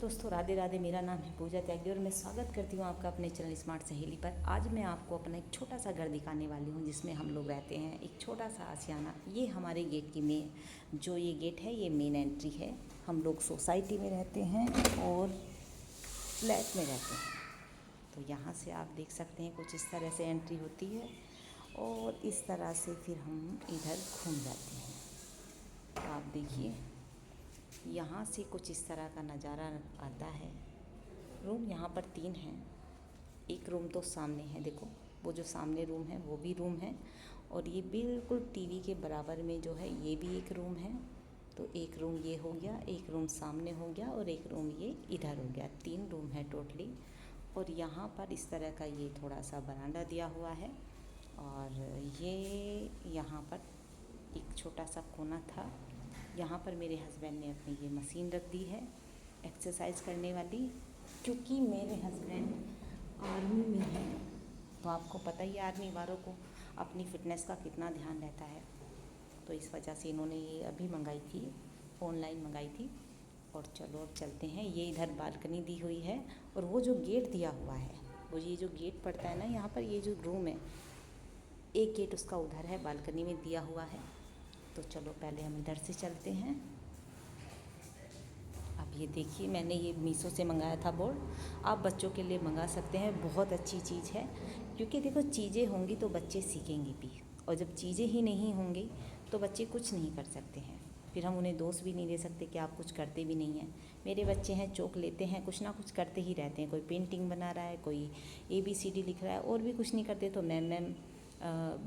दोस्तों राधे राधे। मेरा नाम है पूजा त्यागी और मैं स्वागत करती हूँ आपका अपने चैनल स्मार्ट सहेली पर। आज मैं आपको अपना एक छोटा सा घर दिखाने वाली हूँ जिसमें हम लोग रहते हैं। एक छोटा सा आशियाना, ये हमारे गेट की मेन जो ये गेट है ये मेन एंट्री है। हम लोग सोसाइटी में रहते हैं और फ्लैट में रहते हैं। तो यहाँ से आप देख सकते हैं कुछ इस तरह से एंट्री होती है और इस तरह से फिर हम इधर घूम जाते हैं। तो आप देखिए यहाँ से कुछ इस तरह का नज़ारा आता है। रूम यहाँ पर 3 हैं। एक रूम तो सामने है, देखो वो जो सामने रूम है वो भी रूम है और ये बिल्कुल टीवी के बराबर में जो है ये भी एक रूम है। तो एक रूम ये हो गया, एक रूम सामने हो गया और एक रूम ये इधर हो गया। 3 रूम है टोटली। और यहाँ पर इस तरह का ये थोड़ा सा बरामदा दिया हुआ है और ये यहाँ पर एक छोटा सा कोना था। यहाँ पर मेरे हस्बैंड ने अपनी ये मशीन रख दी है एक्सरसाइज करने वाली, क्योंकि मेरे हस्बैंड आर्मी में है। तो आपको पता ही है आर्मी वालों को अपनी फ़िटनेस का कितना ध्यान रहता है। तो इस वजह से इन्होंने ये अभी मंगाई थी, ऑनलाइन मंगाई थी। और चलो अब चलते हैं। ये इधर बालकनी दी हुई है और वो जो गेट दिया हुआ है, वो ये जो गेट पड़ता है ना यहाँ पर, ये जो रूम है एक गेट उसका उधर है, बालकनी में दिया हुआ है। तो चलो पहले हम इधर से चलते हैं। अब ये देखिए मैंने ये मीशो से मंगाया था बोर्ड। आप बच्चों के लिए मंगा सकते हैं, बहुत अच्छी चीज़ है। क्योंकि देखो चीज़ें होंगी तो बच्चे सीखेंगे भी, और जब चीज़ें ही नहीं होंगी तो बच्चे कुछ नहीं कर सकते हैं। फिर हम उन्हें दोष भी नहीं दे सकते कि आप कुछ करते भी नहीं हैं। मेरे बच्चे हैं, चौक लेते हैं, कुछ ना कुछ करते ही रहते हैं। कोई पेंटिंग बना रहा है, कोई ABCD लिख रहा है, और भी कुछ नहीं करते तो मैम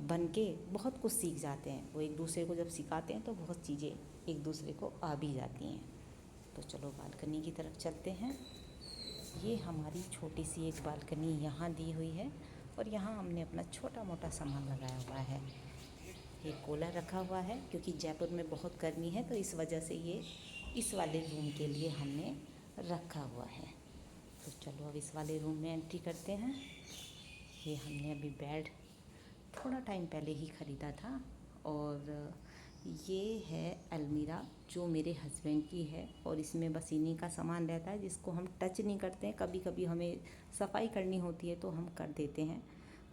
बन के बहुत कुछ सीख जाते हैं। वो एक दूसरे को जब सिखाते हैं तो बहुत चीज़ें एक दूसरे को आ भी जाती हैं। तो चलो बालकनी की तरफ चलते हैं। ये हमारी छोटी सी एक बालकनी यहाँ दी हुई है और यहाँ हमने अपना छोटा मोटा सामान लगाया हुआ है। ये कूलर रखा हुआ है क्योंकि जयपुर में बहुत गर्मी है, तो इस वजह से ये इस वाले रूम के लिए हमने रखा हुआ है। तो चलो अब इस वाले रूम में एंट्री करते हैं। ये हमने अभी बेड थोड़ा टाइम पहले ही ख़रीदा था और ये है अलमीरा जो मेरे हस्बैंड की है और इसमें बस इन्हीं का सामान रहता है जिसको हम टच नहीं करते हैं। कभी कभी हमें सफाई करनी होती है तो हम कर देते हैं।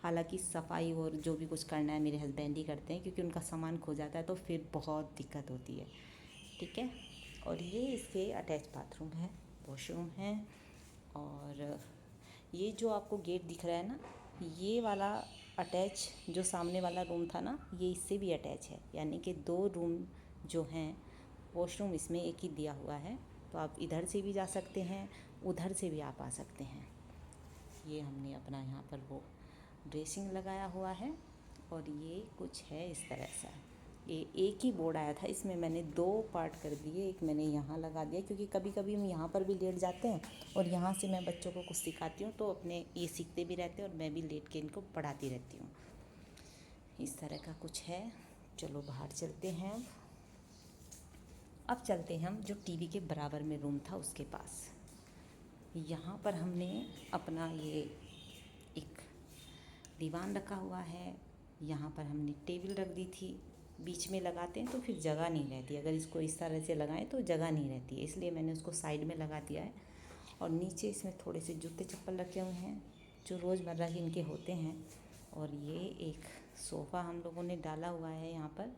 हालांकि सफाई और जो भी कुछ करना है मेरे हस्बैंड ही करते हैं, क्योंकि उनका सामान खो जाता है तो फिर बहुत दिक्कत होती है। ठीक है। और ये इसके अटैच बाथरूम है, वॉशरूम है। और ये जो आपको गेट दिख रहा है ना, ये वाला अटैच जो सामने वाला रूम था ना, ये इससे भी अटैच है। यानी कि 2 रूम जो हैं, वॉशरूम इसमें एक ही दिया हुआ है। तो आप इधर से भी जा सकते हैं, उधर से भी आप आ सकते हैं। ये हमने अपना यहाँ पर वो ड्रेसिंग लगाया हुआ है और ये कुछ है इस तरह से। ये एक ही बोर्ड आया था, इसमें मैंने 2 पार्ट कर दिए। एक मैंने यहाँ लगा दिया क्योंकि कभी कभी हम यहाँ पर भी लेट जाते हैं और यहाँ से मैं बच्चों को कुछ सिखाती हूँ तो अपने ये सीखते भी रहते हैं और मैं भी लेट के इनको पढ़ाती रहती हूँ। इस तरह का कुछ है। चलो बाहर चलते हैं। अब चलते हैं हम जो टीवी के बराबर में रूम था उसके पास। यहाँ पर हमने अपना ये एक दीवान रखा हुआ है। यहाँ पर हमने टेबल रख दी थी। बीच में लगाते हैं तो फिर जगह नहीं रहती, अगर इसको इस तरह से लगाएं तो जगह नहीं रहती है, इसलिए मैंने उसको साइड में लगा दिया है। और नीचे इसमें थोड़े से जूते चप्पल रखे हुए हैं जो रोज़मर्रा के इनके होते हैं। और ये एक सोफ़ा हम लोगों ने डाला हुआ है यहाँ पर।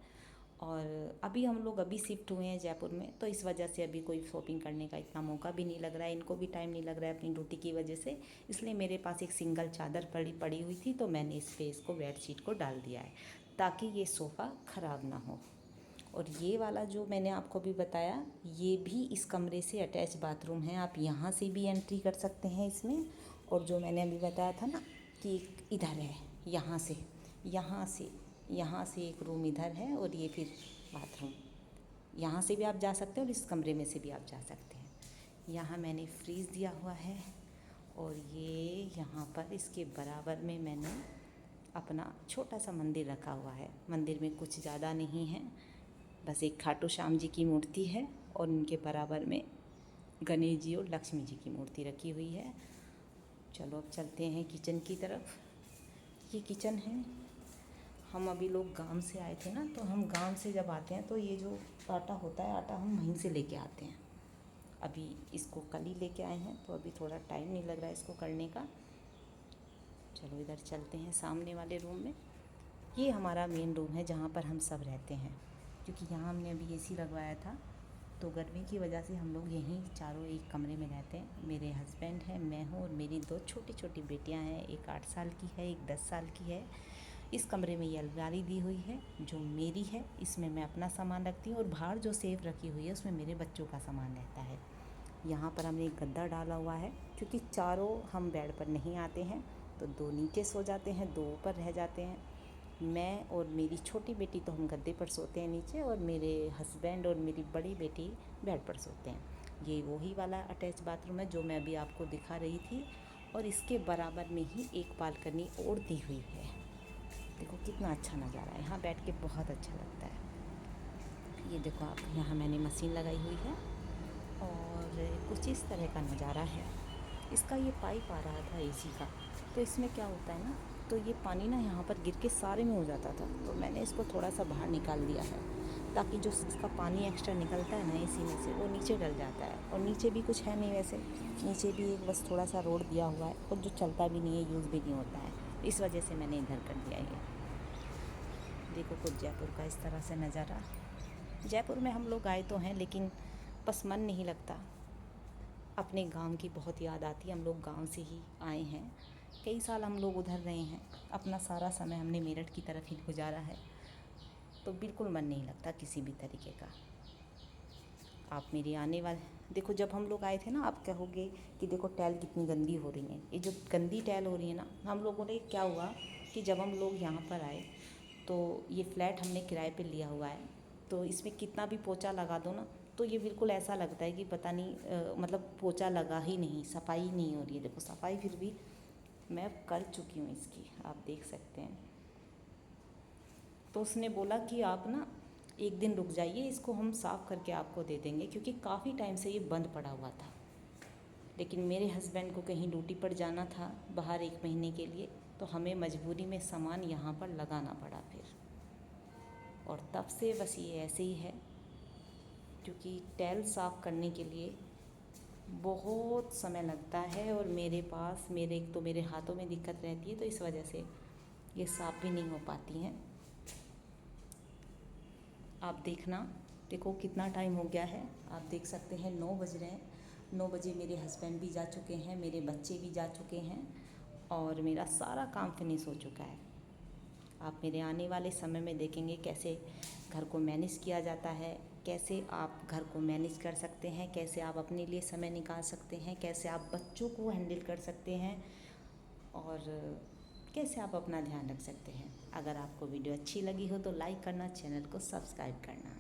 और अभी हम लोग शिफ्ट हुए हैं जयपुर में, तो इस वजह से अभी कोई शॉपिंग करने का इतना मौका भी नहीं लग रहा है, इनको भी टाइम नहीं लग रहा है अपनी ड्यूटी की वजह से। इसलिए मेरे पास एक सिंगल चादर पड़ी हुई थी तो मैंने इस पर इसको बेडशीट को डाल दिया है ताकि ये सोफ़ा ख़राब ना हो। और ये वाला जो मैंने आपको भी बताया, ये भी इस कमरे से अटैच बाथरूम है। आप यहाँ से भी एंट्री कर सकते हैं इसमें। और जो मैंने अभी बताया था ना कि इधर है, यहाँ से एक रूम इधर है और ये फिर बाथरूम। यहाँ से भी आप जा सकते हैं और इस कमरे में से भी आप जा सकते हैं। यहाँ मैंने फ्रीज़ दिया हुआ है और ये यहाँ पर इसके बराबर में मैंने अपना छोटा सा मंदिर रखा हुआ है। मंदिर में कुछ ज़्यादा नहीं है, बस एक खाटू श्याम जी की मूर्ति है और उनके बराबर में गणेश जी और लक्ष्मी जी की मूर्ति रखी हुई है। चलो अब चलते हैं किचन की तरफ। ये किचन है। हम अभी लोग गांव से आए थे ना, तो हम गांव से जब आते हैं तो ये जो आटा होता है, आटा हम वहीं से लेके आते हैं अभी इसको कल ही लेके आए हैं, तो अभी थोड़ा टाइम नहीं लग रहा है इसको करने का। चलो इधर चलते हैं सामने वाले रूम में। ये हमारा मेन रूम है जहाँ पर हम सब रहते हैं, क्योंकि यहाँ हमने अभी एसी लगवाया था, तो गर्मी की वजह से हम लोग यहीं चारों एक कमरे में रहते हैं। मेरे हस्बैंड हैं, मैं हूँ और मेरी 2 छोटी छोटी बेटियाँ हैं, एक 8 साल की है, एक 10 साल की है। इस कमरे में ये अलमारी दी हुई है जो मेरी है, इसमें मैं अपना सामान रखती हूँ, और बाहर जो सेफ रखी हुई है उसमें मेरे बच्चों का सामान रहता है। यहाँ पर हमने एक गद्दा डाला हुआ है, क्योंकि चारों हम बेड पर नहीं आते हैं, तो 2 नीचे सो जाते हैं, 2 ऊपर रह जाते हैं। मैं और मेरी छोटी बेटी तो हम गद्दे पर सोते हैं नीचे, और मेरे हस्बैंड और मेरी बड़ी बेटी बेड पर सोते हैं। ये वही वाला अटैच बाथरूम है जो मैं अभी आपको दिखा रही थी, और इसके बराबर में ही एक बालकनी और दी हुई है। देखो कितना अच्छा नज़ारा है, यहाँ बैठ के बहुत अच्छा लगता है। ये देखो आप, यहाँ मैंने मशीन लगाई हुई है, और कुछ इस तरह का नज़ारा है। इसका ये पाइप आ रहा था एसी का, तो इसमें क्या होता है ना, तो ये पानी ना यहाँ पर गिर के सारे में हो जाता था, तो मैंने इसको थोड़ा सा बाहर निकाल दिया है, ताकि जो इसका पानी एक्स्ट्रा निकलता है ना एसी में से, वो नीचे डल जाता है। और नीचे भी कुछ है नहीं वैसे, नीचे भी एक बस थोड़ा सा रोड दिया हुआ है, और जो चलता भी नहीं है, यूज़ भी नहीं होता है, इस वजह से मैंने इधर कर दिया ये। देखो कुछ जयपुर का इस तरह से नज़ारा। जयपुर में हम लोग आए तो हैं, लेकिन बस मन नहीं लगता। अपने गांव की बहुत याद आती है, हम लोग गांव से ही आए हैं, कई साल हम लोग उधर रहे हैं, अपना सारा समय हमने मेरठ की तरफ ही गुजारा है, तो बिल्कुल मन नहीं लगता किसी भी तरीके का। आप मेरी आने वाले देखो, जब हम लोग आए थे ना, आप कहोगे कि देखो टाइल कितनी गंदी हो रही है। ये जो गंदी टाइल हो रही है ना, हम लोगों ने क्या हुआ कि जब हम लोग यहाँ पर आए, तो ये फ्लैट हमने किराए पे लिया हुआ है, तो इसमें कितना भी पोंछा लगा दो ना, तो ये बिल्कुल ऐसा लगता है कि पता नहीं मतलब पोंछा लगा ही नहीं, सफाई नहीं हो रही है। देखो सफाई फिर भी मैं कर चुकी हूँ इसकी, आप देख सकते हैं। तो उसने बोला कि आप ना एक दिन रुक जाइए, इसको हम साफ़ करके आपको दे देंगे, क्योंकि काफ़ी टाइम से ये बंद पड़ा हुआ था। लेकिन मेरे हस्बैंड को कहीं ड्यूटी पर जाना था बाहर 1 महीने के लिए, तो हमें मजबूरी में सामान यहाँ पर लगाना पड़ा फिर, और तब से बस ये ऐसे ही है। क्योंकि टाइल साफ़ करने के लिए बहुत समय लगता है, और मेरे पास एक तो मेरे हाथों में दिक्कत रहती है, तो इस वजह से ये साफ़ भी नहीं हो पाती हैं। आप देखना, देखो कितना टाइम हो गया है, आप देख सकते हैं 9 बज रहे हैं। 9 बजे मेरे हस्बैंड भी जा चुके हैं, मेरे बच्चे भी जा चुके हैं, और मेरा सारा काम फिनिश हो चुका है। आप मेरे आने वाले समय में देखेंगे कैसे घर को मैनेज किया जाता है, कैसे आप घर को मैनेज कर सकते हैं, कैसे आप अपने लिए समय निकाल सकते हैं, कैसे आप बच्चों को हैंडल कर सकते हैं, और कैसे आप अपना ध्यान रख सकते हैं। अगर आपको वीडियो अच्छी लगी हो तो लाइक करना, चैनल को सब्सक्राइब करना।